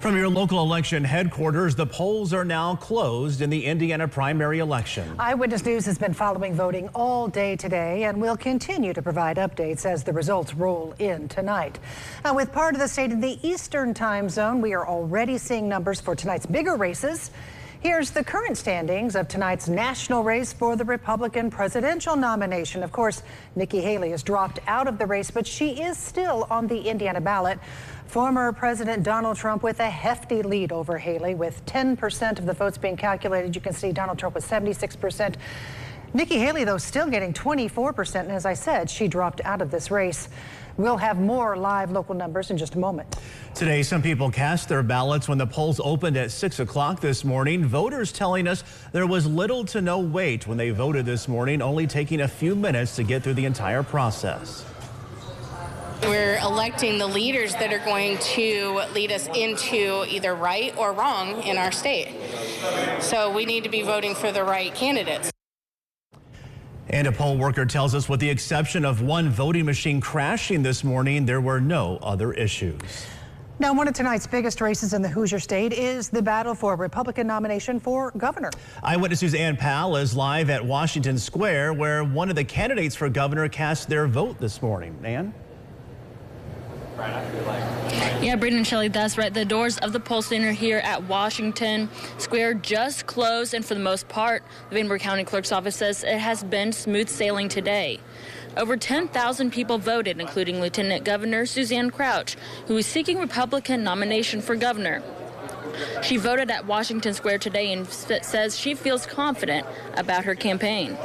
From your local election headquarters, the polls are now closed in the Indiana primary election. Eyewitness News has been following voting all day today and will continue to provide updates as the results roll in tonight. Now, with part of the state in the Eastern time zone, we are already seeing numbers for tonight's bigger races. Here's the current standings of tonight's national race for the Republican presidential nomination. Of course, Nikki Haley has dropped out of the race, but she is still on the Indiana ballot. Former President Donald Trump with a hefty lead over Haley, with 10% of the votes being calculated. You can see Donald Trump with 76%. Nikki Haley, though, still getting 24%. And as I said, she dropped out of this race. We'll have more live local numbers in just a moment. Today, some people cast their ballots when the polls opened at 6 o'clock this morning. Voters telling us there was little to no wait when they voted this morning, only taking a few minutes to get through the entire process. We're electing the leaders that are going to lead us into either right or wrong in our state. So we need to be voting for the right candidates. And a poll worker tells us with the exception of one voting machine crashing this morning, there were no other issues. Now, one of tonight's biggest races in the Hoosier State is the battle for a Republican nomination for governor. Eyewitness News' Ann Powell is live at Washington Square, where one of the candidates for governor cast their vote this morning. Ann? Yeah, Brandon and Shelley, that's right. The doors of the poll center here at Washington Square just closed, and for the most part, the Vanderbilt County Clerk's office says it has been smooth sailing today. Over 10,000 people voted, including Lieutenant Governor Suzanne Crouch, who is seeking Republican nomination for governor. She voted at Washington Square today and says she feels confident about her campaign.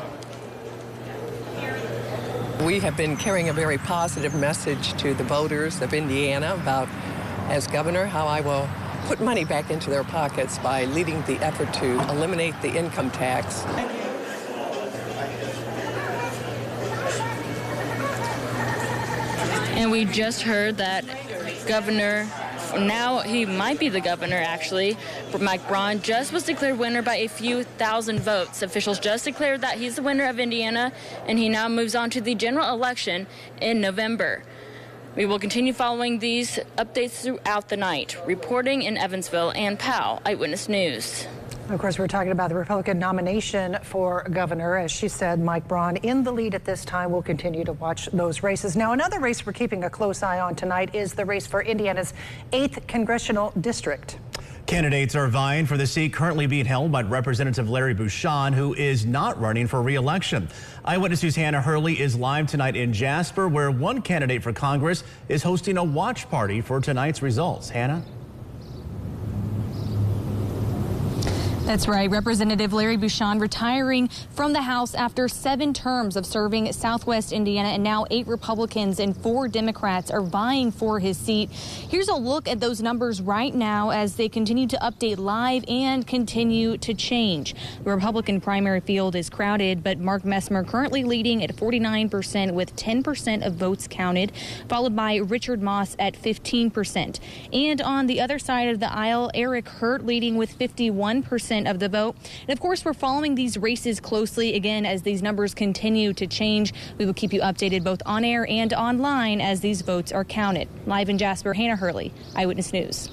We have been carrying a very positive message to the voters of Indiana about, as governor, how I will put money back into their pockets by leading the effort to eliminate the income tax. And we just heard that Governor, now he might be the governor actually, Mike Braun just was declared winner by a few thousand votes. Officials just declared that he's the winner of Indiana, and he now moves on to the general election in November. We will continue following these updates throughout the night. Reporting in Evansville, Ann Powell, Eyewitness News. Of course, we're talking about the Republican nomination for governor. As she said, Mike Braun in the lead at this time. We'll continue to watch those races. Now, another race we're keeping a close eye on tonight is the race for Indiana's 8th congressional district. Candidates are vying for the seat currently being held by Representative Larry Bucshon, who is not running for re-election. Eyewitness News' Hannah Hurley is live tonight in Jasper, where one candidate for Congress is hosting a watch party for tonight's results. Hannah? That's right. Representative Larry Bucshon retiring from the House after 7 terms of serving Southwest Indiana, and now 8 Republicans and 4 Democrats are vying for his seat. Here's a look at those numbers right now as they continue to update live and continue to change. The Republican primary field is crowded, but Mark Messmer currently leading at 49% with 10% of votes counted, followed by Richard Moss at 15%. And on the other side of the aisle, Eric Hurt leading with 51% of the vote. And of course, we're following these races closely again as these numbers continue to change. We will keep you updated both on air and online as these votes are counted. Live in Jasper, Hannah Hurley, Eyewitness News.